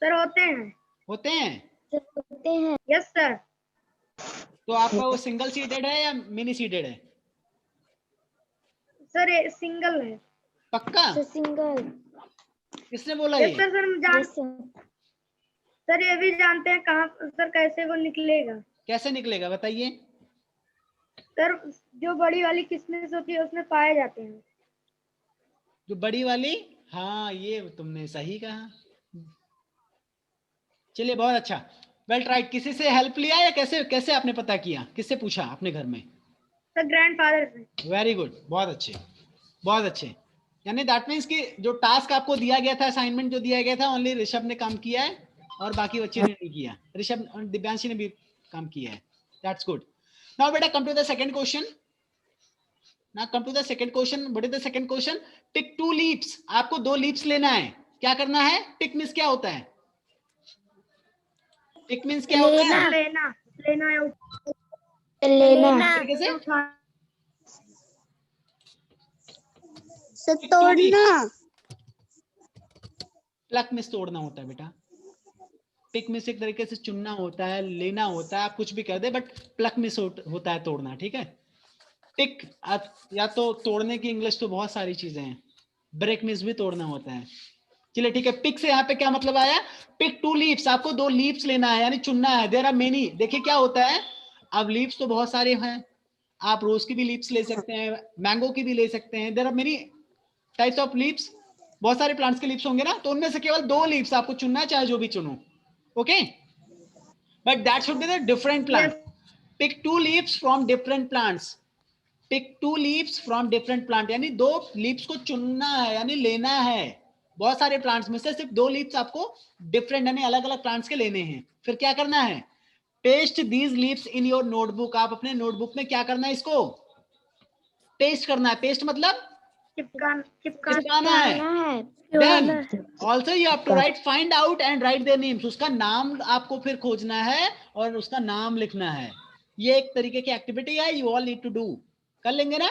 सर होते हैं। होते हैं? होते हैं। Yes sir. तो आपका वो सिंगल सीडेड है या मिनी सीडेड है? सर ये सिंगल है। पक्का? सिंगल। किसने बोला यस ये? सर, सर ये भी जानते हैं कहाँ सर कैसे वो निकलेगा? कैसे निकलेगा बताइए? सर जो बड़ी वाली किस्में होती है उसमें पाए जाते हैं। जो बड़ी वाली, हाँ ये तुमने सही कहा। चलिए बहुत अच्छा, वेल ट्राइड। किसी से हेल्प लिया या कैसे आपने पता किया? किससे पूछा अपने घर में? सर ग्रैंडफादर से। वेरी गुड, बहुत अच्छे बहुत अच्छे। यानी दैट मीन्स कि जो टास्क आपको दिया गया था, असाइनमेंट जो दिया गया था, ओनली ऋषभ ने काम किया है और बाकी बच्चे ने नहीं किया। ऋषभ और दिव्यांशी ने भी काम किया है। That's good. नाउ बेटा come to the second question. Now come to the second question. What is the second question? Pick 2 leaves. आपको 2 leaves लेना है। क्या करना है? Pick means क्या होता है? Pick means क्या होता है? लेना कैसे? तोड़ना। प्लक में तोड़ना होता है बेटा। पिक मिस एक तरीके से चुनना होता है, लेना होता है, आप कुछ भी कर दे, बट प्लक मिस होता है तोड़ना, ठीक है। पिक या तो तोड़ने की इंग्लिश तो बहुत सारी चीजें हैं, ब्रेक मिस भी तोड़ना होता है। चलिए ठीक है, पिक से यहाँ पे क्या मतलब आया, पिक 2 लीव्स, आपको 2 लीव्स लेना है यानी चुनना है। देयर आर मेनी, देखिए क्या होता है, अब लीव्स तो बहुत सारे हैं, आप रोज की भी लीव्स ले सकते हैं, मैंगो की भी ले सकते हैं, there are many types of leaves, बहुत सारे प्लांट्स के लीव्स होंगे ना, तो उनमें से केवल 2 लीव्स आपको चुनना है, चाहे जो भी चुनो, okay, but that should be the different plant. Pick 2 leaves from different plants, pick 2 leaves from different plant, यानी 2 लीव्स को चुनना है यानी लेना है, बहुत सारे प्लांट्स में से सिर्फ 2 लीव्स आपको डिफरेंट यानी अलग अलग प्लांट्स के लेने हैं। फिर क्या करना है, paste these leaves in your notebook, आप अपने नोटबुक में क्या करना है, इसको पेस्ट करना है, पेस्ट मतलब चिपकाना है। Then also you have to write find out and write their names, उसका नाम आपको फिर खोजना है और उसका नाम लिखना है। ये एक तरीके की एक्टिविटी है, you all need to do, कर लेंगे ना?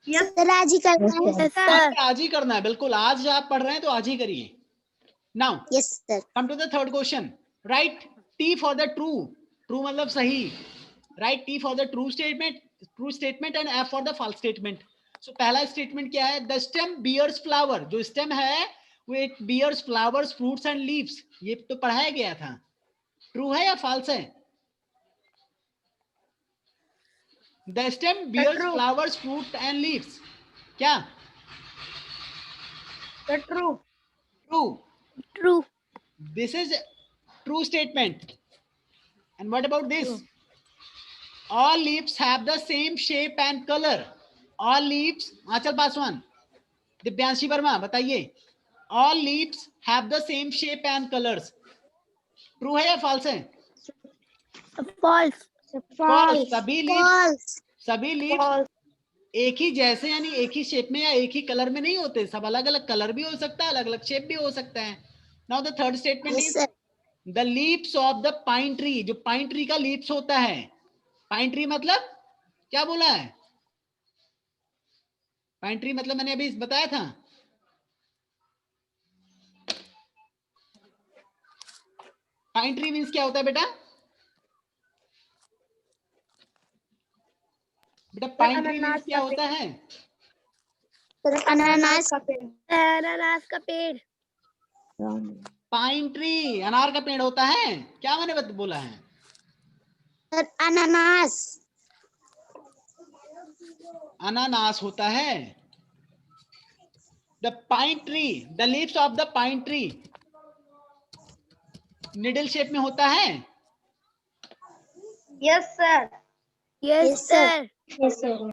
सर आज ही करना है सर। आज ही करना है, बिल्कुल, आज आप पढ़ रहे हैं तो आज ही करिए। Now yes sir. Come to the third question, right T for the true, true मतलब सही, right T for the true statement and F for the false statement. So पहला स्टेटमेंट क्या है, द स्टेम बियर्स फ्लावर, जो stem है वो it bears flowers fruits and leaves, ये तो पढ़ाया गया था, ट्रू है या फॉल्स है? The stem bears flowers fruit and leaves, क्या? True. True, true. this is true statement. And what about this? All leaves have the same shape and color. All leaves, Achal Paswan, Dibyanshi Verma, बताइए, all leaves have the same shape and colors. True है या false है? False. False. सभी leaves एक ही जैसे यानी एक ही shape में या एक ही कलर में नहीं होते, सब अलग अलग कलर भी हो सकता है, अलग अलग शेप भी हो सकता है। Now the third statement is the leaves of the pine tree, जो पाइन ट्री का लीव्स होता है, पाइन ट्री मतलब क्या बोला है, पाइन ट्री मतलब मैंने अभी बताया था, पाइन ट्री मीन्स क्या होता है बेटा? बेटा पाइन ट्री मीन्स क्या होता है? अनानास का पेड़। अनानास का पेड़। पाइन ट्री अनार का पेड़ होता है, क्या मैंने बोला है? अनानास, अनानास होता है। The pine tree, the leaves of the pine tree needle shape में होता है। Yes sir. Yes sir. Yes sir.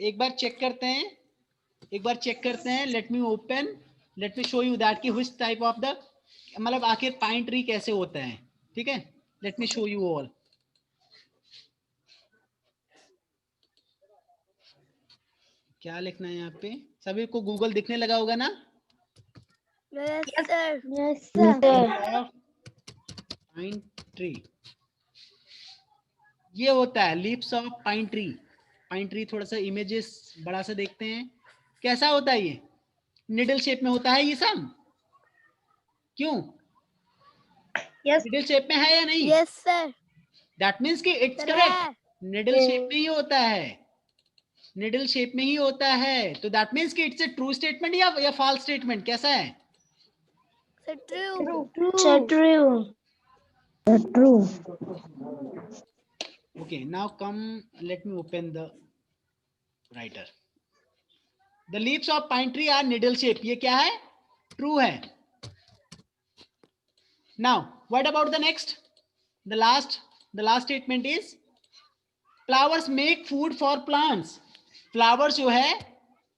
एक बार चेक करते हैं, let me open, let me show you that कि व्हिच टाइप ऑफ द, मतलब आखिर पाइन ट्री कैसे होता है, ठीक है, let me show you all. क्या लिखना है यहाँ पे, सभी को गूगल दिखने लगा होगा ना? Yes sir. Yes sir. Pine tree ये होता है, leaves of pine tree. Pine tree थोड़ा सा इमेजेस बड़ा सा देखते हैं, कैसा होता है ये, निडल शेप में होता है ये सब, क्यों? यस निडल शेप में है या नहीं? Yes sir. दैट मीन्स कि इट्स करेक्ट, निडल शेप में ही होता है, निडल शेप में ही होता है, तो दैट मीन्स कि इट्स ए ट्रू स्टेटमेंट या फॉल्स स्टेटमेंट, कैसा है? True. True. Okay, now come, let me open the writer. The leaves of pine tree are needle shape, ये क्या है? True है। Now, what about the next? The last statement is flowers make food for plants. Flowers जो है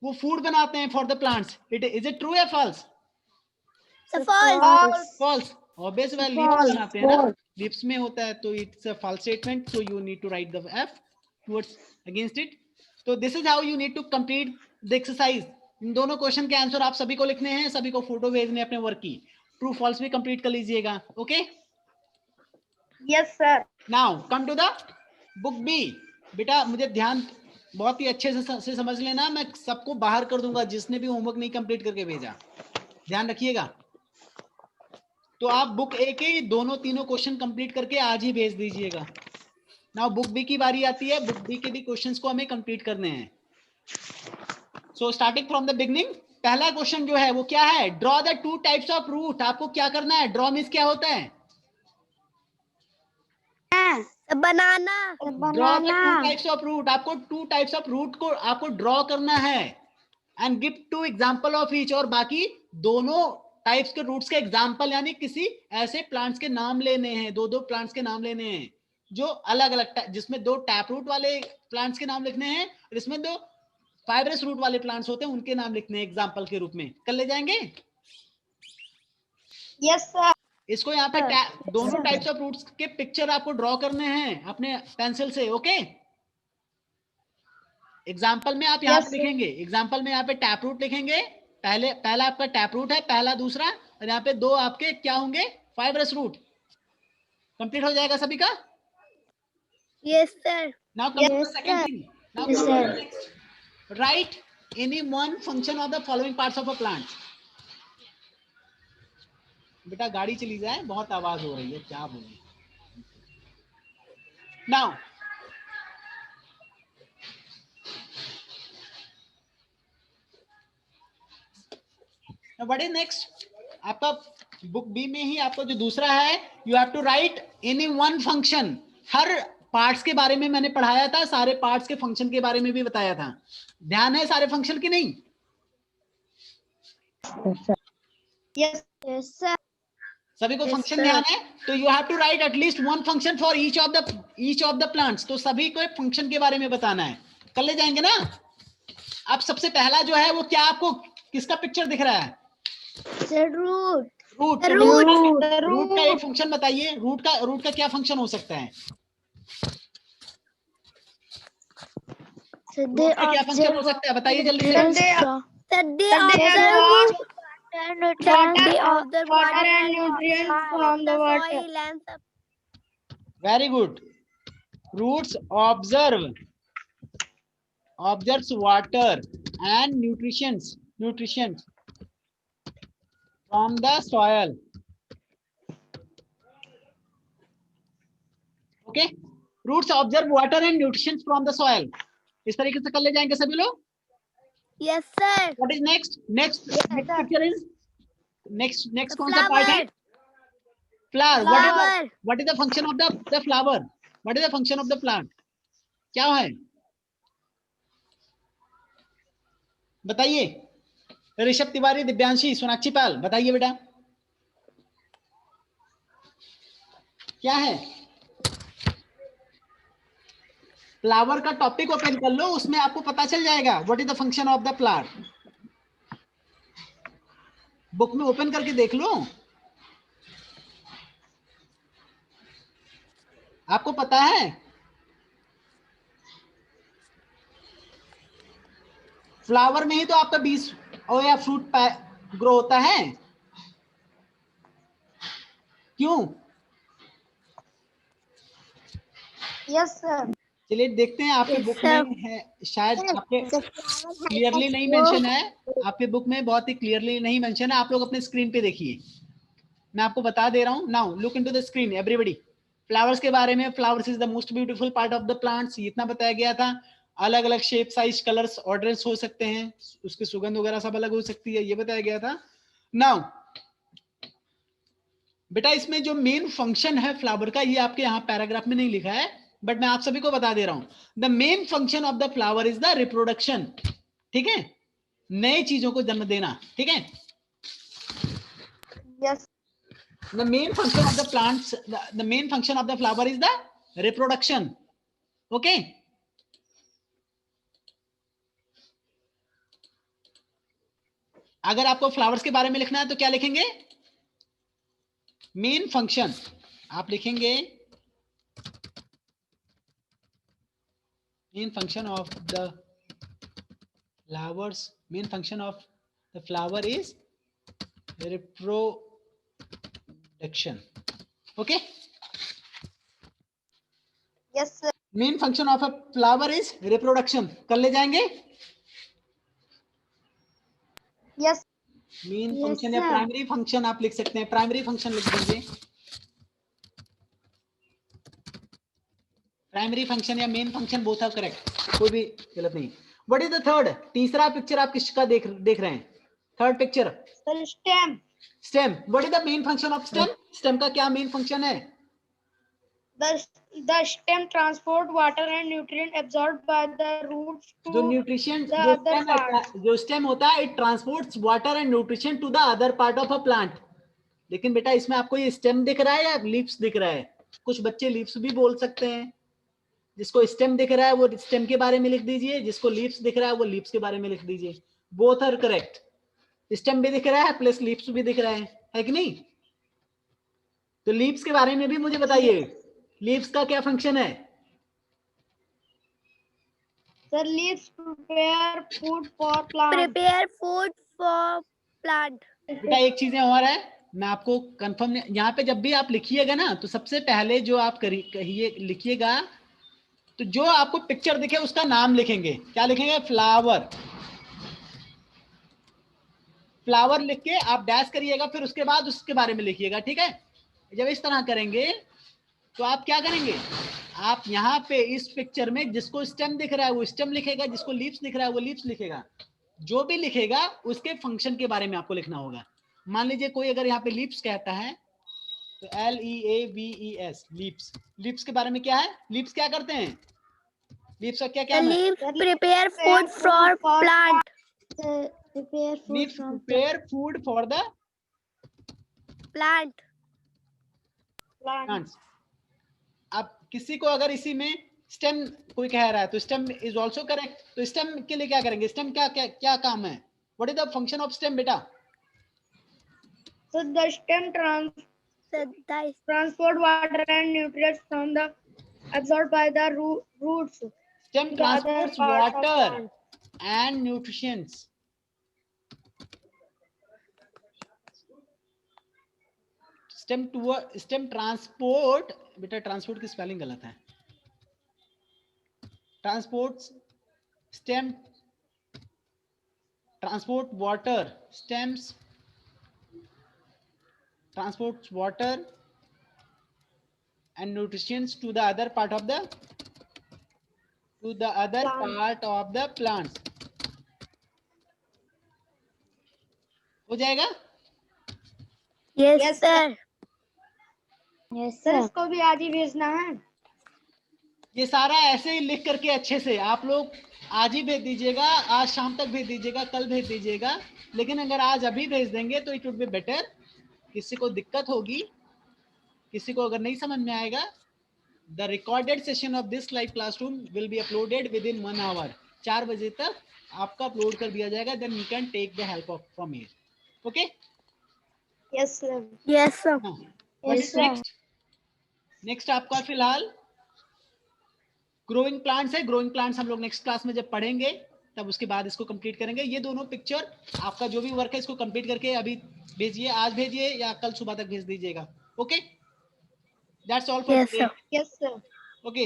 वो food बनाते हैं for the plants. Is it true या false? False. Obvious है, leaves बनाते हैं ना, leaves में होता है, तो it's a false statement. So you need to write the F towards against it. So this is how you need to complete the exercise. इन दोनों क्वेश्चन के आंसर आप सभी को लिखने हैं, सभी को फोटो भेजने अपने वर्क की, ट्रू फॉल्स भी कंप्लीट कर लीजिएगा, okay? Yes sir. Now come to the book B. बेटा मुझे ध्यान बहुत ही अच्छे से समझ लेना, मैं सबको बाहर कर दूंगा जिसने भी होमवर्क नहीं कंप्लीट करके भेजा। ध्यान रखिएगा। तो आप बुक ए के दोनों तीनों क्वेश्चन कंप्लीट करके आज ही भेज दीजिएगा। नाउ बुक बी की बारी आती है। बुक बी के भी क्वेश्चंस को हमें कंप्लीट करने हैं। So starting from the beginning, पहला क्वेश्चन जो है वो क्या है? Draw the two types of root. आपको क्या करना है? ड्रॉ मीन्स क्या होता है? बनाना। Draw the two types of root. आपको टू टाइप्स ऑफ रूट को आपको ड्रॉ करना है and give two example of each. और बाकी दोनों टाइप्स के रूट्स के एग्जांपल, यानी किसी ऐसे प्लांट्स के नाम लेने हैं, दो दो प्लांट्स के नाम लेने हैं जो अलग अलग, जिसमें दो टैप रूट वाले प्लांट्स के नाम लिखने हैं और इसमें दो फाइब्रस रूट वाले प्लांट्स होते हैं उनके नाम लिखने हैं एग्जांपल के रूप में। कर ले जाएंगे? Yes sir. इसको यहाँ पे दोनों टाइप्स ऑफ रूट्स के पिक्चर आपको ड्रॉ करने हैं अपने पेंसिल से। ओके, एग्जाम्पल में आप यहाँ पे लिखेंगे, एग्जाम्पल में यहाँ पे टैप रूट लिखेंगे। पहला आपका टैप रूट है, पहला दूसरा, और यहाँ पे दो आपके क्या होंगे? Fibrous root. कंप्लीट हो जाएगा सभी का? Yes sir. Now come to the second thing. Now write any one function of the following parts of a plant. बेटा गाड़ी चली जाए, बहुत आवाज हो रही है, क्या बोले? Now what is next? आपका बुक बी में ही आपको जो दूसरा है, you have to write any one function. हर पार्ट्स के बारे में मैंने पढ़ाया था, सारे पार्ट्स के फंक्शन के बारे में भी बताया था। ध्यान है सारे फंक्शन की नहीं? Yes sir. सभी को फंक्शन ध्यान है? तो you have to write at least one function for each of the plants. तो सभी को फंक्शन के बारे में बताना है। कर ले जाएंगे ना? अब सबसे पहला जो है वो क्या, आपको किसका पिक्चर दिख रहा है? रूट। रूट। रूट का एक फंक्शन बताइए। रूट का क्या फंक्शन हो सकता है? रूट का क्या फंक्शन हो सकता है? बताइए जल्दी से। Very good. Roots absorbs water and nutrition from the soil. Okay, roots absorb water and nutrition from the soil. इस तरीके से कर ले जाएंगे सभी लोग? Yes sir. What is next picture is next कौन सा पार्ट है? Flower. What is the function of the flower? What is the function of the plant? क्या है बताइए? ऋषभ तिवारी, दिव्यांशी, सोनाक्षी पाल, बताइए बेटा क्या है? फ्लावर का टॉपिक ओपन कर लो, उसमें आपको पता चल जाएगा what is the function of the plant. Book में ओपन करके देख लो, आपको पता है। फ्लावर में ही तो आपका बीज और या फ्रूट ग्रो होता है। क्यों? Yes sir. चलिए देखते हैं आपके बुक में है, शायद आपके क्लियरली नहीं मेंशन है। आपके बुक में बहुत ही क्लियरली नहीं मेंशन है। आप लोग अपने स्क्रीन पे देखिए, मैं आपको बता दे रहा हूं। Now look into the screen everybody. Flowers के बारे में, flowers is the most beautiful part of the plants, इतना बताया गया था। अलग अलग शेप, साइज, कलर्स, ऑर्डर्स हो सकते हैं, उसकी सुगंध वगैरह सब अलग हो सकती है, ये बताया गया था। नाउ बेटा इसमें जो मेन फंक्शन है फ्लावर का, ये आपके यहाँ पैराग्राफ में नहीं लिखा है, बट मैं आप सभी को बता दे रहा हूं। The main function of the flower is the reproduction. ठीक है, नए चीजों को जन्म देना। ठीक है, yes. the main function of the plants, the main function of the flower is the reproduction. Okay, अगर आपको फ्लावर्स के बारे में लिखना है तो क्या लिखेंगे? मेन फंक्शन आप लिखेंगे, main function of the flowers, main function of the flower is reproduction. Okay, yes sir. Main function of a flower is reproduction. कर ले जाएंगे? यस। मेन Yes, फंक्शन या sir. प्राइमरी फंक्शन आप लिख सकते हैं, प्राइमरी फंक्शन लिख दीजिए, प्राइमरी फंक्शन या main function both are correct, कोई भी गलत नहीं। व्हाट इज द थर्ड, तीसरा पिक्चर आप किसका देख रहे हैं, third picture Sir, stem. Stem. What is the main function of stem, stem का क्या मेन फंक्शन है? The stem transport water and nutrient absorbed by the roots जो to न्यूट्रिशन the जो other स्टेम part. जो stem होता है, it transports water and nutrition to the other part of a plant. लेकिन बेटा इसमें आपको ये स्टेम दिख रहा है या लीव्स दिख रहा है? कुछ बच्चे लीव्स भी बोल सकते हैं। जिसको स्टेम दिख रहा है वो स्टेम के बारे में लिख दीजिए, जिसको लीव्स दिख रहा है वो लीव्स के बारे में लिख दीजिए। बोथ आर करेक्ट, स्टेम भी दिख रहा है प्लस लीव्स भी दिख रहा है कि नहीं? तो लीव्स के बारे में भी मुझे बताइए, लीव्स का क्या फंक्शन है? The leaves prepare food for plant. Prepare food for plant. बेटा एक चीजें और है, मैं आपको कंफर्म, यहाँ पे जब भी आप लिखिएगा ना तो सबसे पहले जो आप कहिए लिखिएगा, तो जो आपको पिक्चर दिखे उसका नाम लिखेंगे। क्या लिखेंगे? फ्लावर। फ्लावर लिख के आप डैश करिएगा, फिर उसके बाद उसके बारे में लिखिएगा, ठीक है? जब इस तरह करेंगे तो आप क्या करेंगे, आप यहाँ पे इस पिक्चर में जिसको स्टेम दिख रहा है वो स्टेम लिखेगा, जिसको लीव्स दिख रहा है वो लीव्स लिखेगा। जो भी लिखेगा उसके फंक्शन के बारे में आपको लिखना होगा। मान लीजिए कोई अगर यहाँ पे लीव्स कहता है तो LEAVES, लीव्स। लीव्स के बारे में क्या है? लीव्स क्या करते हैं? लीव्स का क्या The काम है? leaves prepare food for plant. Prepare food leaves from prepare food for the Plant. plant. Plants. अब किसी को अगर इसी में स्टेम कोई कह रहा है तो स्टेम इज आल्सो करेक्ट। तो स्टेम के लिए क्या करेंगे? स्टेम क्या क्या क्या काम है? What is the function of stem बेटा? So the stem So the transport water and nutrients from the absorbed by the roots. Stem The other transports part of water plant. And nutritions. Stem transport, बेटा transport की spelling गलत है। Transports, stem transport water, stems transports water and nutrients to the other part of the plants. हो जाएगा? yes, Yes, sir. Yes, sir. इसको भी आज ही भेजना है। ये सारा ऐसे ही लिख करके अच्छे से आप लोग आज ही भेज दीजिएगा, आज शाम तक भेज दीजिएगा, कल भेज दीजिएगा। लेकिन अगर आज अभी भेज देंगे तो इट वुड बी बेटर। किसी को दिक्कत होगी, किसी को अगर नहीं समझ में आएगा, the recorded session of this live classroom will be uploaded within 1 hour. 4 बजे तक आपका अपलोड कर दिया जाएगा, then you can take the help of from here. Okay? Yes, sir. Yes, sir. Yes, sir. Next आपका फिलहाल growing plants है। Growing plants हम लोग नेक्स्ट क्लास में जब पढ़ेंगे तब उसके बाद इसको कंप्लीट करेंगे। ये दोनों पिक्चर आपका जो भी वर्क है इसको कंप्लीट करके अभी भेजिए, आज भेजिए या कल सुबह तक भेज दीजिएगा। Okay, that's all for Yes, today. sir. Yes, sir. Okay,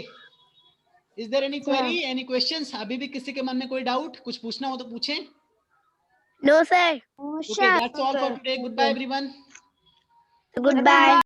is there any query, any questions? अभी भी किसी के मन में कोई डाउट, कुछ पूछना हो तो पूछें। No, sir. Okay, that's all for today. Goodbye everyone. Goodbye.